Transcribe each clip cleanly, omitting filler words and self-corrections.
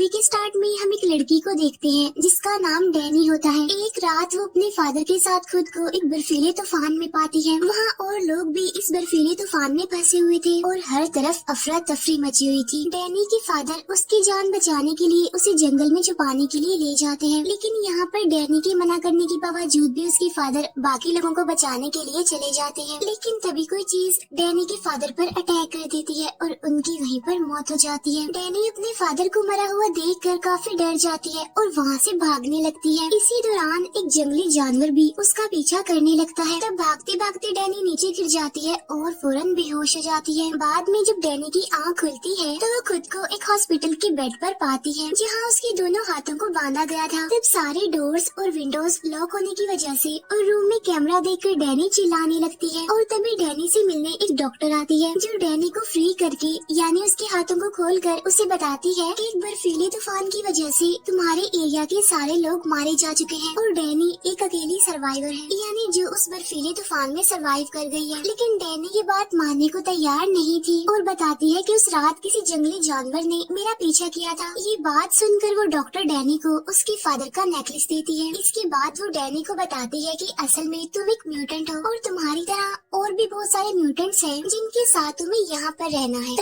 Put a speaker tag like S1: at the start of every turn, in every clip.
S1: Movie के start में हम एक लड़की को देखते हैं जिसका नाम डैनी होता है। एक रात वो अपने फादर के साथ खुद को एक बर्फीले तूफान में पाती है। वहाँ और लोग भी इस बर्फीले तूफान में फंसे हुए थे और हर तरफ अफरा तफरी मची हुई थी। डैनी के फादर उसकी जान बचाने के लिए उसे जंगल में छुपाने के लिए ले जाते हैं, लेकिन यहाँ पर डैनी के मना करने के बावजूद भी उसके फादर बाकी लोगों को बचाने के लिए चले जाते हैं। लेकिन तभी कोई चीज डैनी के फादर पर अटैक कर देती है और उनकी वहीं पर मौत हो जाती है। डैनी अपने फादर को मरा हुआ देखकर काफी डर जाती है और वहाँ से भागने लगती है। इसी दौरान एक जंगली जानवर भी उसका पीछा करने लगता है। तब भागते भागते डैनी नीचे गिर जाती है और फौरन बेहोश हो जाती है। बाद में जब डैनी की आँख खुलती है तो वो खुद को एक हॉस्पिटल के बेड पर पाती है जहाँ उसके दोनों हाथों को बांधा गया था। तब सारे डोर्स और विंडोज लॉक होने की वजह से और रूम में कैमरा देखकर डैनी चिल्लाने लगती है और तभी डैनी से मिलने एक डॉक्टर आती है जो डैनी को फ्री करके यानी उसके हाथों को खोलकर उसे बताती है कि एक बर्फीले तूफान की वजह से तुम्हारे एरिया के सारे लोग मारे जा चुके हैं और डैनी एक अकेली सर्वाइवर है, यानी जो उस बर्फीले तूफान में सर्वाइव कर गई है। लेकिन डैनी ये बात मानने को तैयार नहीं थी और बताती है कि उस रात किसी जंगली जानवर ने मेरा पीछा किया था। ये बात सुनकर वो डॉक्टर डैनी को उसके फादर का नेकलेस देती है। इसके बाद वो डैनी को बताती है कि असल में तुम एक म्यूटेंट हो और तुम्हारी तरह और भी बहुत सारे म्यूटेंट्स हैं जिनके साथ तुम्हें यहाँ पर रहना है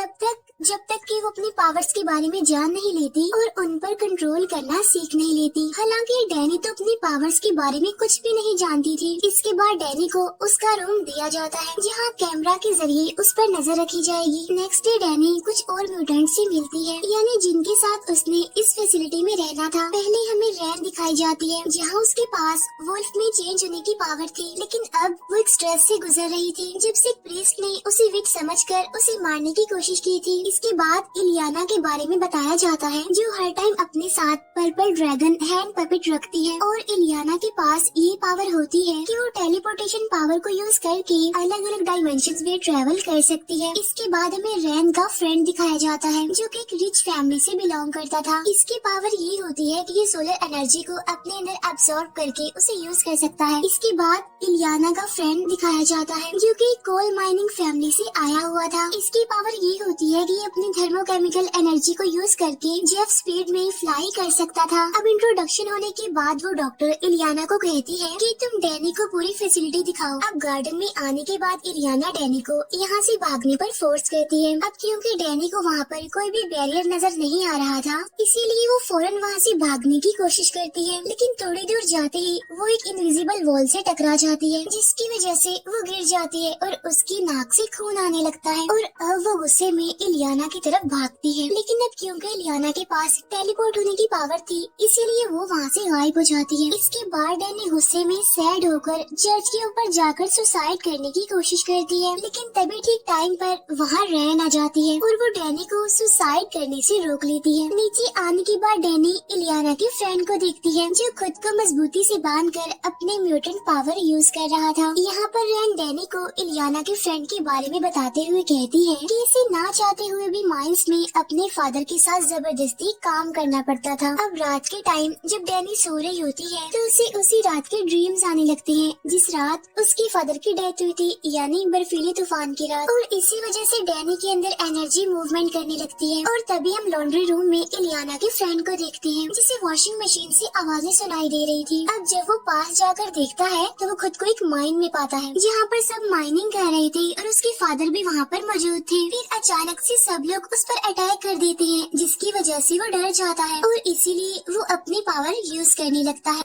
S1: जब तक कि वो अपनी पावर्स के बारे में जान नहीं लेती और उन पर कंट्रोल करना सीख नहीं लेती। हालांकि डैनी तो अपनी पावर्स के बारे में कुछ भी नहीं जानती थी। इसके बाद डैनी को उसका रूम दिया जाता है जहाँ कैमरा के जरिए उस पर नजर रखी जाएगी। नेक्स्ट डे डैनी कुछ और म्यूटेंट से मिलती है, यानी जिनके साथ उसने इस फैसिलिटी में रहना था। पहले हमें रैन दिखाई जाती है जहाँ उसके पास वुल्फ में चेंज होने की पावर थी, लेकिन अब वो एक स्ट्रेस से गुजर रही थी जब से प्रीस्ट ने उसे विच समझकर उसे मारने की कोशिश की थी। इसके बाद इलियाना के बारे में बताया जाता है जो हर टाइम अपने साथ पर्पल ड्रैगन हैंड पपेट रखती है और इलियाना के पास ये पावर होती है कि वो टेलीपोर्टेशन पावर को यूज करके अलग अलग डायमेंशंस में ट्रेवल कर सकती है। इसके बाद हमें रैन का फ्रेंड दिखाया जाता है जो कि एक रिच फैमिली से बिलोंग करता था। इसकी पावर ये होती है कि ये सोलर एनर्जी को अपने अंदर अब्सॉर्ब करके उसे यूज कर सकता है। इसके बाद इलियाना का फ्रेंड दिखाया जाता है जो कि कोल माइनिंग फैमिली से आया हुआ था। इसकी पावर ये होती है कि अपनी थर्मोकेमिकल एनर्जी को यूज करके जेफ स्पीड में फ्लाई कर सकता था। अब इंट्रोडक्शन होने के बाद वो डॉक्टर इलियाना को कहती है कि तुम डैनी को पूरी फैसिलिटी दिखाओ। अब गार्डन में आने के बाद इलियाना डैनी को यहाँ से भागने पर फोर्स करती है। अब क्योंकि डैनी को वहाँ पर कोई भी बैरियर नजर नहीं आ रहा था, इसीलिए वो फौरन वहाँ से भागने की कोशिश करती है, लेकिन थोड़ी दूर जाते ही वो एक इनविजिबल वॉल से टकरा जाती है जिसकी वजह से वो गिर जाती है और उसकी नाक से खून आने लगता है और अब वो गुस्से में इलियाना की तरफ भागती है। लेकिन अब क्योंकि इलियाना के पास टेलीपोर्ट होने की पावर थी, इसीलिए वो वहाँ से गायब हो जाती है। इसके बाद डैनी गुस्से में सैड होकर चर्च के ऊपर जाकर सुसाइड करने की कोशिश करती है, लेकिन तभी ठीक टाइम पर वहाँ रैन आ जाती है और वो डैनी को सुसाइड करने से रोक लेती है। नीचे आने के बाद डैनी इलियाना के फ्रेंड को देखती है जो खुद को मजबूती से बांधकर अपने म्यूटेंट पावर यूज कर रहा था। यहाँ पर रैन डैनी को इलियाना के फ्रेंड के बारे में बताते हुए कहती है कि इसे ना चाहते हुए भी माइंस में अपने फादर के साथ जबरदस्ती काम करना पड़ता था। अब रात के टाइम जब डैनी सो रही होती है तो उसे उसी रात के ड्रीम्स आने लगते हैं जिस रात उसके फादर की डेथ हुई थी, यानी बर्फीले तूफान की रात। और इसी वजह से डैनी के अंदर एनर्जी मूवमेंट करने लगती है और तभी हम लॉन्ड्री रूम में इलियाना के फ्रेंड को देखते हैं जिसे वॉशिंग मशीन से आवाजें सुनाई दे रही थी। अब जब वो पास जाकर देखता है तो वो खुद को एक माइन में पाता है जहाँ पर सब माइनिंग कर रहे थे और उसके फादर भी वहाँ पर मौजूद थे। फिर अचानक से सब लोग उस पर अटैक कर देते हैं जिसकी वजह से वो डर जाता है और इसीलिए वो अपनी पावर यूज करने लगता है।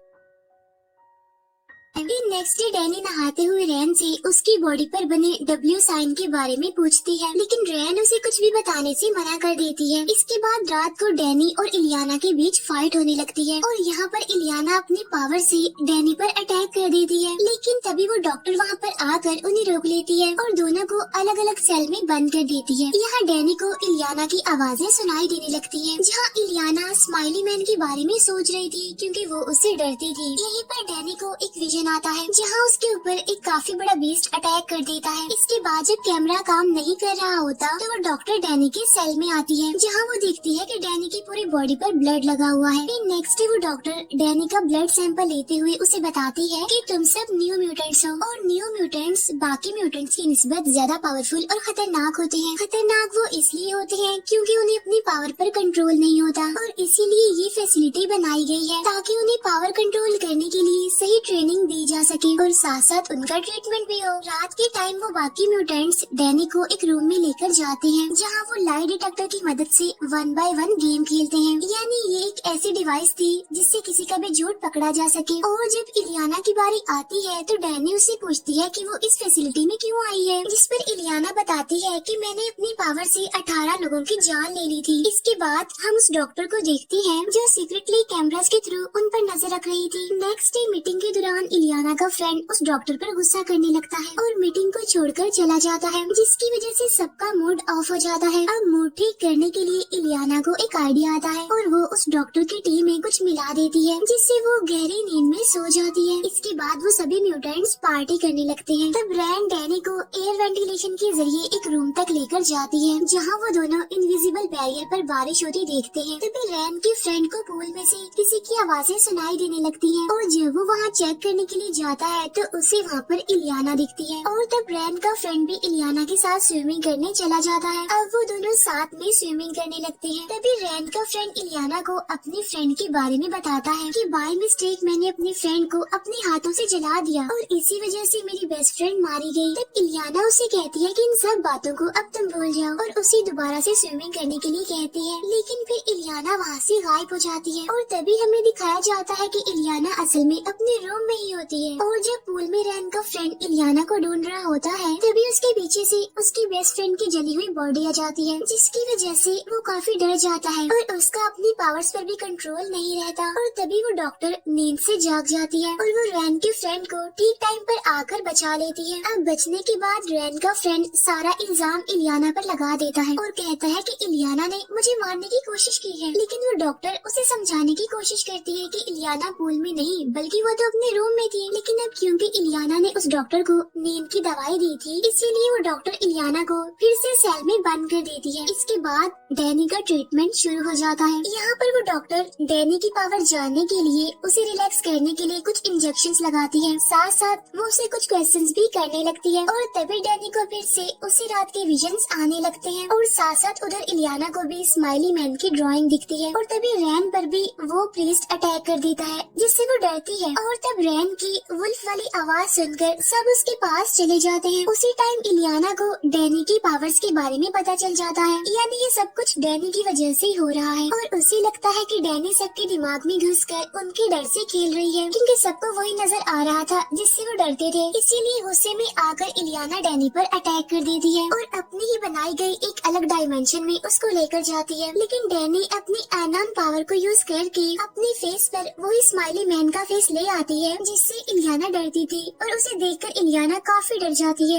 S1: नेक्स्ट डे डैनी नहाते हुए रैन से उसकी बॉडी पर बने W साइन के बारे में पूछती है, लेकिन रैन उसे कुछ भी बताने से मना कर देती है। इसके बाद रात को डैनी और इलियाना के बीच फाइट होने लगती है और यहाँ पर इलियाना अपनी पावर से डैनी पर अटैक कर देती है, लेकिन तभी वो डॉक्टर वहाँ पर आकर उन्हें रोक लेती है और दोनों को अलग अलग सेल में बंद कर देती है। यहाँ डैनी को इलियाना की आवाजें सुनाई देने लगती है जहाँ इलियाना स्माइली मैन के बारे में सोच रही थी क्योंकि वो उससे डरती थी। यहीं पर डैनी को एक विजन विजन आता है जहाँ उसके ऊपर एक काफी बड़ा बीस्ट अटैक कर देता है। इसके बाद जब कैमरा काम नहीं कर रहा होता तो वो डॉक्टर डैनी के सेल में आती है जहाँ वो देखती है कि डैनी की पूरी बॉडी पर ब्लड लगा हुआ है। फिर नेक्स्ट डे वो डॉक्टर डैनी का ब्लड सैंपल लेते हुए उसे बताती है कि तुम सब न्यू म्यूटेंट्स हो और न्यू म्यूटेंट्स बाकी म्यूटेंट्स की निस्बत ज्यादा पावरफुल और खतरनाक होते हैं। खतरनाक वो इसलिए होते हैं क्योंकि उन्हें अपनी पावर पर कंट्रोल नहीं होता और इसीलिए ये फैसिलिटी बनाई गई है ताकि उन्हें पावर कंट्रोल करने के लिए सही ट्रेनिंग दी जा सके और साथ साथ उनका ट्रीटमेंट भी हो। रात के टाइम वो बाकी म्यूटेंट्स डैनी को एक रूम में लेकर जाते हैं जहाँ वो लाई डिटेक्टर की मदद से 1 by 1 गेम खेलते हैं। यानी ये एक ऐसी डिवाइस थी जिससे किसी का भी झूठ पकड़ा जा सके। और जब इलियाना की बारी आती है तो डैनी उससे पूछती है कि वो इस फैसिलिटी में क्यों आई है, जिस पर इलियाना बताती है कि मैंने अपनी पावर से 18 लोगों की जान ले ली थी। इसके बाद हम उस डॉक्टर को देखते हैं जो सीक्रेटली कैमरास के थ्रू उन पर नजर रख रही थी। नेक्स्ट डे मीटिंग के दौरान इलियाना का फ्रेंड उस डॉक्टर पर गुस्सा करने लगता है और मीटिंग को छोड़कर चला जाता है जिसकी वजह से सबका मूड ऑफ हो जाता है। अब मूड ठीक करने के लिए इलियाना को एक आइडिया आता है और वो उस डॉक्टर की टी में कुछ मिला देती है जिससे वो गहरी नींद में सो जाती है। इसके बाद वो सभी म्यूटेंट्स पार्टी करने लगते हैं। तब रैन डैनी को एयर वेंटिलेशन के जरिए एक रूम तक लेकर जाती है जहाँ वो दोनों इनविजिबल बैरियर पर बारिश होती देखते हैं। तभी रैन के फ्रेंड को पूल में से किसी की आवाजें सुनाई देने लगती हैं और जब वो वहाँ चेक करने के लिए जाता है तो उसे वहाँ पर इलियाना दिखती है और तब रैन का फ्रेंड भी इलियाना के साथ स्विमिंग करने चला जाता है। अब वो दोनों साथ में स्विमिंग करने लगते हैं। तभी रैन का फ्रेंड इलियाना को अपनी फ्रेंड के बारे में बताता है कि बाय मिस्टेक मैंने अपनी फ्रेंड को अपने हाथों से जला दिया और इसी वजह से मेरी बेस्ट फ्रेंड मारी गई। तब इलियाना उसे कहती है कि इन सब बातों को अब तुम भूल जाओ और उसे दोबारा से स्विमिंग करने के लिए कहती है, लेकिन फिर इलियाना वहाँ से गायब हो जाती है और तभी हमें दिखाया जाता है कि इलियाना असल में अपने रूम में ही होती है। और जब पूल में रैन का फ्रेंड इलियाना को ढूंढ रहा होता है तभी उसके पीछे से उसकी बेस्ट फ्रेंड की जली हुई बॉडी आ जाती है जिसकी वजह से वो काफी डर जाता है और उसका अपनी पावर्स पर भी कंट्रोल नहीं रहता। और तभी वो डॉक्टर नींद से जाग जाती है और वो रैन के फ्रेंड को ठीक टाइम पर आकर बचा लेती है। अब बचने के बाद रैन का फ्रेंड सारा इल्जाम इलियाना पर लगा देता है और कहता है कि इलियाना ने मुझे मारने की कोशिश की है, लेकिन वो डॉक्टर उसे समझाने की कोशिश करती है कि इलियाना पूल में नहीं बल्कि वो तो अपने रूम में थी। लेकिन अब क्योंकि इलियाना ने उस डॉक्टर को नींद की दवाई दी थी इसीलिए वो डॉक्टर इलियाना को फिर से सेल में बंद कर देती है। इसके बाद डैनी का ट्रीटमेंट शुरू हो जाता है। यहाँ पर वो डॉक्टर डैनी की पावर जानने के लिए उसे रिलैक्स करने के लिए कुछ इंजेक्शंस लगाती है, साथ साथ वो उसे कुछ क्वेश्चंस भी करने लगती है और तभी डैनी को फिर से उसी रात के विजन्स आने लगते हैं और साथ साथ उधर इलियाना को भी स्माइली मैन की ड्राइंग दिखती है और तभी रैन पर भी वो प्रीस्ट अटैक कर देता है जिससे वो डरती है और तब रैन की वुल्फ वाली आवाज सुनकर सब उसके पास चले जाते हैं। उसी टाइम इलियाना को डैनी की पावर्स के बारे में पता चल जाता है, यानी ये सब कुछ डैनी की वजह से ही हो रहा है और उसे लगता है कि डैनी सबके दिमाग में घुसकर उनके डर से खेल रही है क्योंकि सबको वही नजर आ रहा था जिससे वो डरते थे। इसीलिए गुस्से में आकर इलियाना डैनी पर अटैक कर देती है और अपनी ही बनाई गई एक अलग डायमेंशन में उसको लेकर जाती है। लेकिन डैनी अपनी अननोन पावर को यूज करके अपने फेस पर वही स्माइली मैन का फेस ले आती है जिससे इलियाना डरती थी और उसे देखकर इलियाना काफी डर जाती है।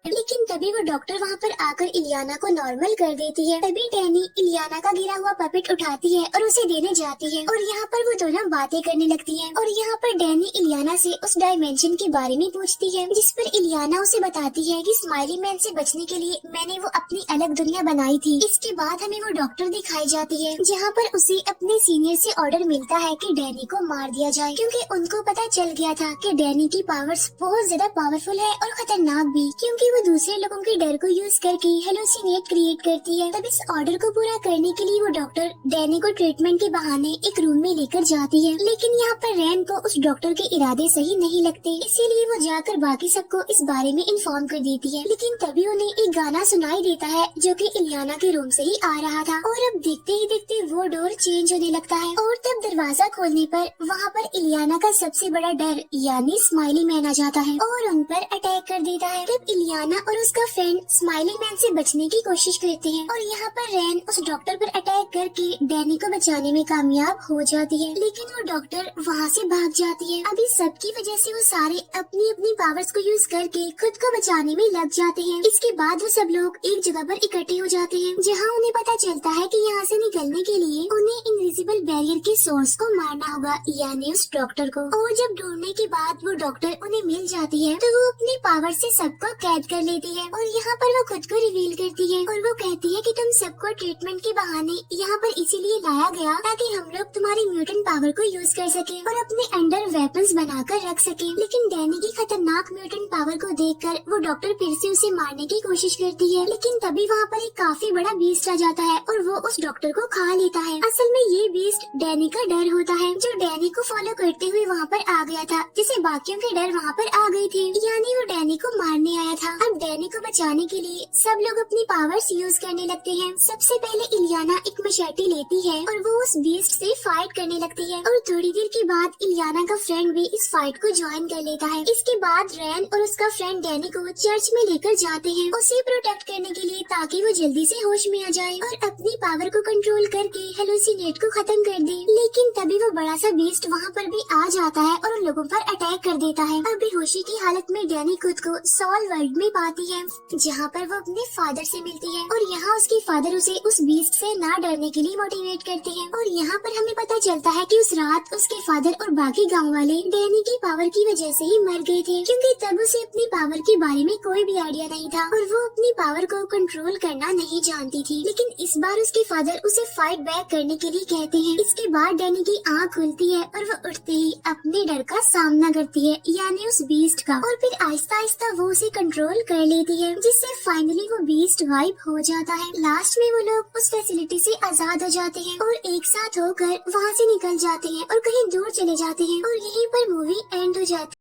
S1: लेकिन तभी वो डॉक्टर वहाँ पर आकर इलियाना को नॉर्मल कर देती है। तभी डैनी इलियाना का गिरा हुआ पपेट उठाती है और उसे देने जाती है और यहाँ पर वो दोनों बातें करने लगती हैं और यहाँ पर डैनी इलियाना से उस डायमेंशन के बारे में पूछती है जिस पर इलियाना उसे बताती है कि स्माइली मैन से बचने के लिए मैंने वो अपनी अलग दुनिया बनाई थी। इसके बाद हमें वो डॉक्टर दिखाई जाती है जहाँ पर उसे अपने सीनियर से ऑर्डर मिलता है कि डैनी को मार दिया जाए क्योंकि उनको पता चल गया था कि डैनी की पावर्स बहुत ज्यादा पावरफुल है और खतरनाक भी, क्योंकि वो दूसरे लोगों के डर को यूज करके हेलुसिनेट क्रिएट करती है। तब इस ऑर्डर को पूरा करने के लिए वो डॉक्टर डैनी को ट्रीटमेंट के बहाने एक रूम में लेकर जाती है। लेकिन यहाँ पर रैन को उस डॉक्टर के इरादे सही नहीं लगते, इसीलिए वो जाकर बाकी सबको इस बारे में इन्फॉर्म कर देती है। लेकिन तभी उन्हें एक गाना सुनाई देता है जो कि इलियाना के रूम से ही आ रहा था और अब देखते ही देखते वो डोर चेंज होने लगता है और तब दरवाजा खोलने पर वहाँ पर इलियाना का सबसे बड़ा डर यानी स्माइली मैन आ जाता है और उन पर अटैक कर देता है। तब इलियाना और उसका फ्रेंड स्माइली मैन से बचने की कोशिश करते हैं और यहाँ पर रैन उस डॉक्टर पर अटैक करके डैनी को बचाने में कामयाब हो जाती है, लेकिन वो डॉक्टर वहाँ से भाग जाती है। अभी सबकी वजह से वो सारे अपनी अपनी पावर्स को यूज करके खुद को बचाने में लग जाते हैं। इसके बाद वो सब लोग एक जगह पर इकट्ठे हो जाते हैं जहाँ उन्हें पता चलता है कि यहाँ से निकलने के लिए उन्हें इनविजिबल बैरियर के सोर्स को मारना होगा, यानी उस डॉक्टर को। और जब ढूंढने के बाद वो डॉक्टर उन्हें मिल जाती है तो वो अपनी पावर से सबको कैद कर लेती है और यहाँ पर वो खुद को रिवील करती है और वो कहती है कि तुम सबको ट्रीटमेंट के बहाने यहाँ पर इसीलिए लाया गया ताकि हम लोग तुम्हारी म्यूटेंट पावर को यूज कर सके और अपने अंडर वेपन्स बनाकर रख सके। लेकिन डैनी की खतरनाक म्यूटेंट पावर को देखकर वो डॉक्टर फिर से उसे मारने की कोशिश करती है, लेकिन तभी वहाँ पर एक काफी बड़ा बीस्ट आ जाता है और वो उस डॉक्टर को खा लेता है। असल में ये बीस्ट डैनी का डर होता है जो डैनी को फॉलो करते हुए वहाँ पर आ गया था, जिसे बाकियों के डर वहाँ पर आ गए थे, यानी वो डैनी को मारने आया था। अब डैनी को बचाने के लिए सब लोग अपनी पावर्स यूज करने लगते हैं। सबसे पहले इलियाना एक मशाटी लेती है और वो उस बीस्ट से फाइट करने लगती है और थोड़ी देर के बाद इलियाना का फ्रेंड भी इस फाइट को ज्वाइन कर लेता है। इसके बाद रैन और उसका फ्रेंड डैनी को चर्च में लेकर जाते हैं उसे प्रोटेक्ट करने के लिए ताकि वो जल्दी से होश में आ जाए और अपनी पावर को कंट्रोल करके हेलुसिनेट को खत्म कर दे। लेकिन तभी वो बड़ा सा बीस्ट वहाँ पर भी आ जाता है और उन लोगों पर अटैक कर देता है। अब बेहोशी की हालत में डैनी खुद को सॉल वर्ल्ड में पाती है जहाँ पर वो अपने फादर से मिलती है और यहाँ उसके फादर उसे उस बीस्ट से ना डरने के लिए मोटिवेट करते हैं। और यहाँ पर हमें पता चलता है कि उस रात उसके फादर और बाकी गांव वाले डैनी की पावर की वजह से ही मर गए थे, क्योंकि तब उसे अपनी पावर के बारे में कोई भी आइडिया नहीं था और वो अपनी पावर को कंट्रोल करना नहीं जानती थी। लेकिन इस बार उसके फादर उसे फाइट बैक करने के लिए कहते हैं। इसके बाद डैनी की आँख खुलती है और वो उठते ही अपने डर का सामना करती है, यानी उस बीस्ट का, और फिर आहिस्ता आहिस्ता वो उसे कंट्रोल कर लेती है जिससे फाइनली वो बीस्ट वाइप हो जाता है। लास्ट में वो लोग उस फैसिलिटी से आजाद हो जाते हैं और एक साथ होकर वहाँ से निकल जाते हैं और कहीं दूर चले जाते हैं और यहीं पर मूवी एंड हो जाती है।